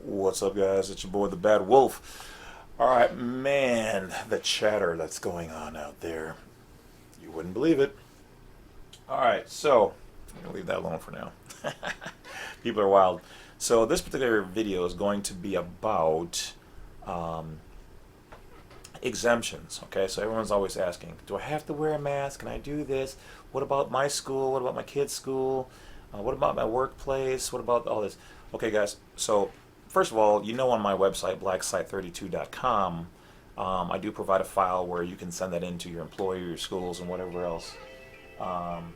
What's up, guys? It's your boy, the Badwolf. All right, man, the chatter that's going on out there. You wouldn't believe it. All right, so I'm going to leave that alone for now. People are wild. So, this particular video is going to be about um, exemptions. Okay, so everyone's always asking, do I have to wear a mask? Can I do this? What about my school? What about my kid's school? What about my workplace? What about all this? Okay, guys, so first of all, you know on my website, blacksite32.com, I do provide a file where you can send that into your employer, your schools, and whatever else. Um,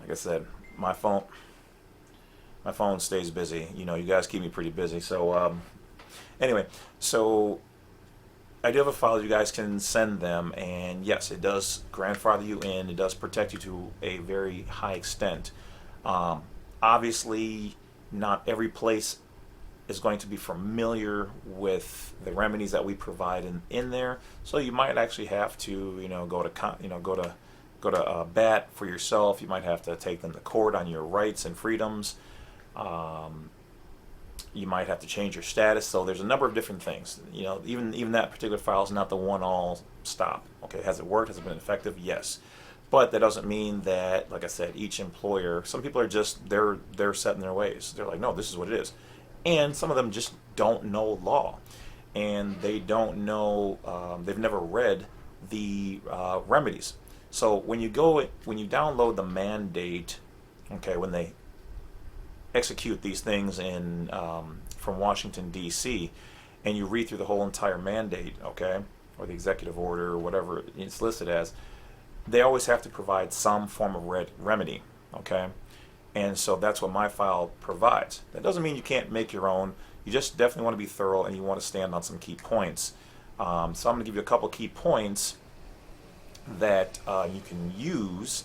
like I said, my phone stays busy. You know, you guys keep me pretty busy. So anyway, so I do have a file you guys can send them, and yes, it does grandfather you in. It does protect you to a very high extent. Um, Obviously, not every place is going to be familiar with the remedies that we provide in there. So you might actually have to, go to bat for yourself. You might have to take them to court on your rights and freedoms. Um, you might have to change your status. So there's a number of different things. You know, even that particular file is not the one all stop. Okay, has it worked? Has it been effective? Yes. But that doesn't mean that, like I said, each employer, some people are just, they're set in their ways. They're like, no, this is what it is. And some of them just don't know law. And they don't know, they've never read the remedies. So when you download the mandate, okay, when they execute these things in from Washington, D.C., and you read through the whole entire mandate, okay, or the executive order or whatever it's listed as, they always have to provide some form of remedy, okay? And so that's what my file provides. That doesn't mean you can't make your own. You just definitely want to be thorough, and you want to stand on some key points. So I'm going to give you a couple key points that you can use.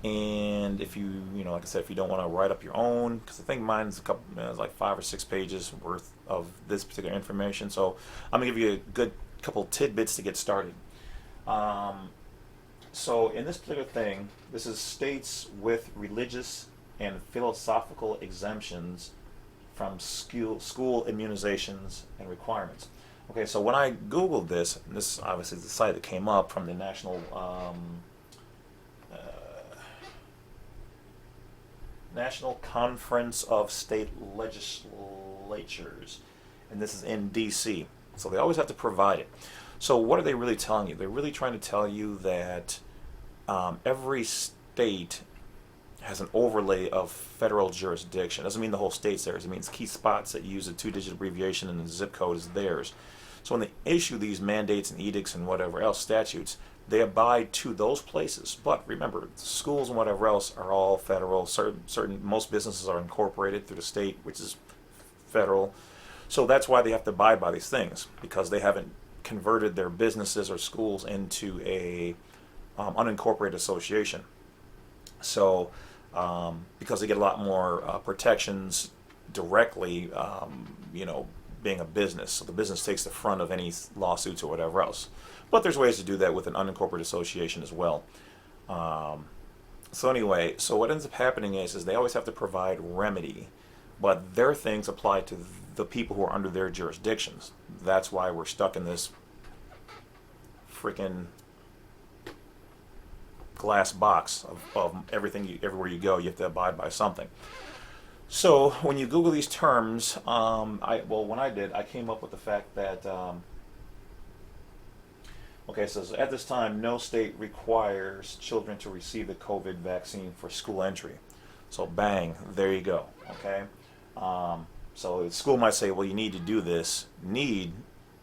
And if like I said, if you don't want to write up your own, because I think mine's it's like 5 or 6 pages worth of this particular information. So I'm going to give you a good couple tidbits to get started. So in this particular thing, this is states with religious and philosophical exemptions from school immunizations and requirements. Okay, so when I Googled this, and this obviously is the site that came up from the National Conference of State Legislatures, and this is in D.C. So they always have to provide it. So what are they really telling you? They're really trying to tell you that every state has an overlay of federal jurisdiction. It doesn't mean the whole state's theirs. It means key spots that use a 2-digit abbreviation and the zip code is theirs. So when they issue these mandates and edicts and whatever else statutes, they abide to those places. But remember, schools and whatever else are all federal. Most businesses are incorporated through the state, which is federal. So that's why they have to abide by these things, because they haven't converted their businesses or schools into a unincorporated association. So because they get a lot more protections directly, being a business. So the business takes the front of any lawsuits or whatever else. But there's ways to do that with an unincorporated association as well. So anyway, so what ends up happening is they always have to provide remedy, but their things apply to the people who are under their jurisdictions. That's why we're stuck in this freaking glass box of everything. Everywhere you go, you have to abide by something. So when you Google these terms, when I did, I came up with the fact that so at this time, no state requires children to receive the COVID vaccine for school entry. So bang, there you go. Okay. So the school might say, well, you need to do this. Need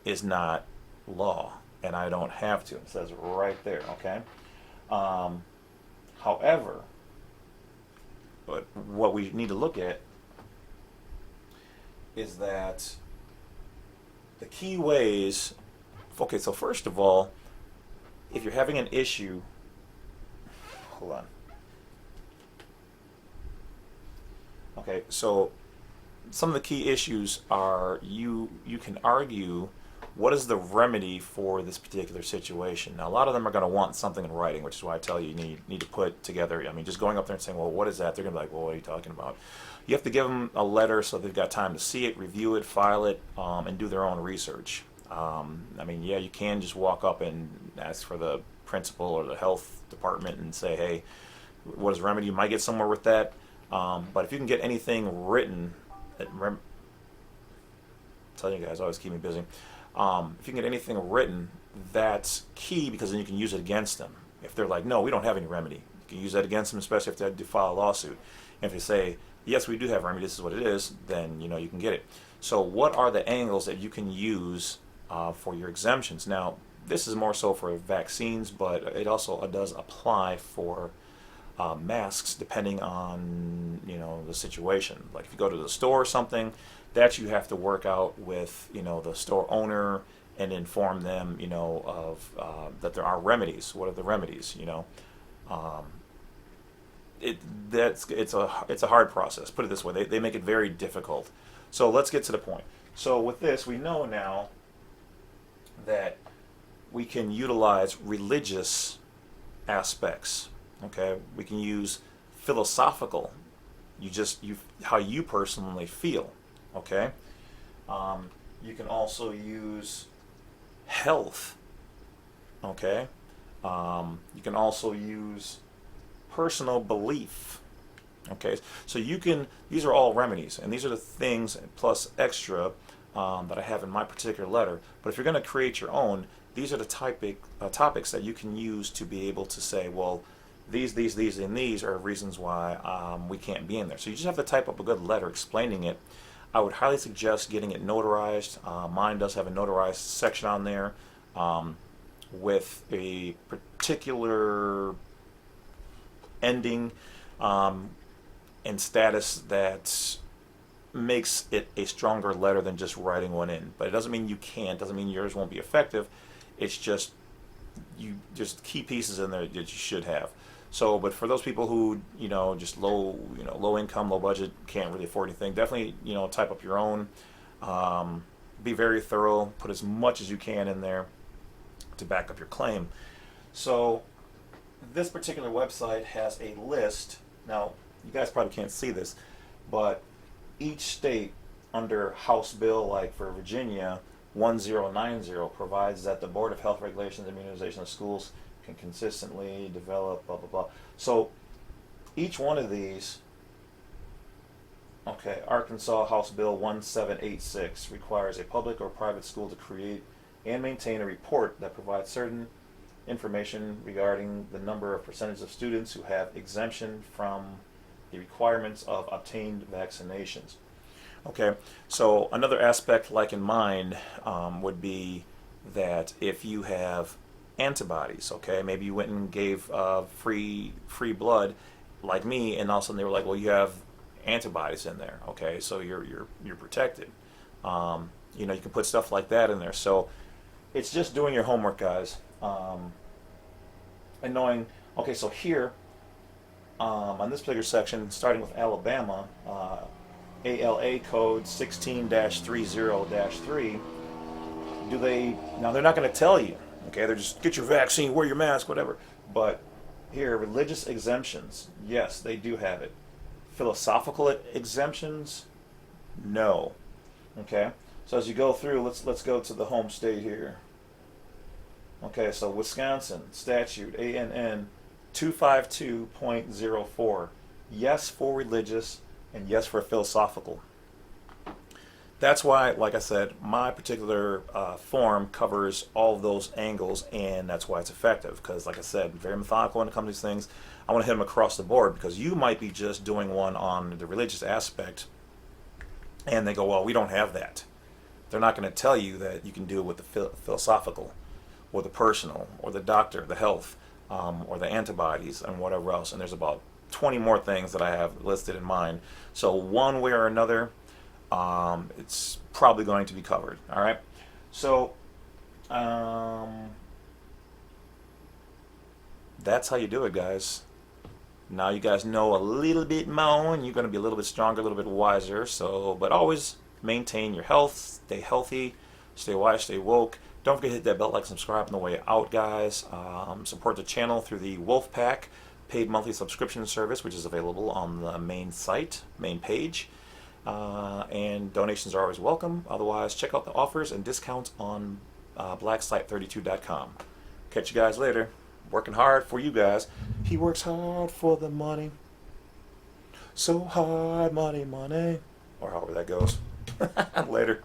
is not law, and I don't have to. It says right there. Okay. However, but what we need to look at is that the key ways. Okay, so first of all, if you're having an issue, hold on. Okay, so some of the key issues are you can argue what is the remedy for this particular situation? Now, a lot of them are going to want something in writing, which is why I tell you need to put together. I mean, just going up there and saying, well, what is that? They're going to be like, well, what are you talking about? You have to give them a letter so they've got time to see it, review it, file it, and do their own research. I mean, yeah, you can just walk up and ask for the principal or the health department and say, hey, what is the remedy? You might get somewhere with that. But if you can get anything written, I'm telling you guys, always keep me busy. If you can get anything written, that's key, because then you can use it against them. If they're like, no, we don't have any remedy, you can use that against them, especially if they have to file a lawsuit. And if they say, yes, we do have a remedy, this is what it is, then you can get it. So what are the angles that you can use for your exemptions? Now, this is more so for vaccines, but it also does apply for masks, depending on the situation. Like if you go to the store or something, that you have to work out with the store owner and inform them of that there are remedies. What are the remedies? It's a hard process. Put it this way, they make it very difficult. So let's get to the point. So with this, we know now that we can utilize religious aspects. Okay, we can use philosophical. How you personally feel. Okay, you can also use health. Okay, you can also use personal belief. Okay, so these are all remedies, and these are the things plus extra that I have in my particular letter. But if you're going to create your own, these are the topics that you can use to be able to say, well, these, and these are reasons why we can't be in there. So you just have to type up a good letter explaining it. I would highly suggest getting it notarized. Mine does have a notarized section on there with a particular ending and status that makes it a stronger letter than just writing one in. But it doesn't mean you can't, doesn't mean yours won't be effective. It's just key pieces in there that you should have. So, but for those people who, just low income, low budget, can't really afford anything, definitely, type up your own. Be very thorough, put as much as you can in there to back up your claim. So, this particular website has a list. Now, you guys probably can't see this, but each state under House Bill, like for Virginia, 1090 provides that the Board of Health Regulations and Immunization of Schools can consistently develop, blah, blah, blah. So each one of these, okay, Arkansas House Bill 1786 requires a public or private school to create and maintain a report that provides certain information regarding the number of percentage of students who have exemption from the requirements of obtained vaccinations. Okay, so another aspect like in mine would be that if you have antibodies, okay, maybe you went and gave free blood like me, and all of a sudden they were like, well, you have antibodies in there, okay, so you're protected. You can put stuff like that in there. So it's just doing your homework, guys, and knowing, okay, so here on this particular section, starting with Alabama, ALA code 16-30-3, now they're not going to tell you, okay, they're just, get your vaccine, wear your mask, whatever, but here, religious exemptions, yes, they do have it. Philosophical exemptions, no. Okay, so as you go through, let's go to the home state here. Okay, so Wisconsin statute ANN 252.04, yes for religious and yes for philosophical. That's why, like I said, my particular form covers all of those angles, and that's why it's effective. Because, like I said, very methodical when it comes to these things. I want to hit them across the board, because you might be just doing one on the religious aspect, and they go, well, we don't have that. They're not going to tell you that you can do it with the philosophical, or the personal, or the doctor, the health, or the antibodies, and whatever else. And there's about 20 more things that I have listed in mind. So one way or another, it's probably going to be covered. All right. So that's how you do it, guys. Now you guys know a little bit more, and you're going to be a little bit stronger, a little bit wiser. So, but always maintain your health, stay healthy, Stay wise, stay woke. Don't forget to hit that bell, like, subscribe on the way out, guys. Support the channel through the Wolf Pack paid monthly subscription service, which is available on the main site, main page. And donations are always welcome. Otherwise, check out the offers and discounts on blacksite32.com. Catch you guys later. Working hard for you guys. He works hard for the money. So hard, money, money. Or however that goes. Later.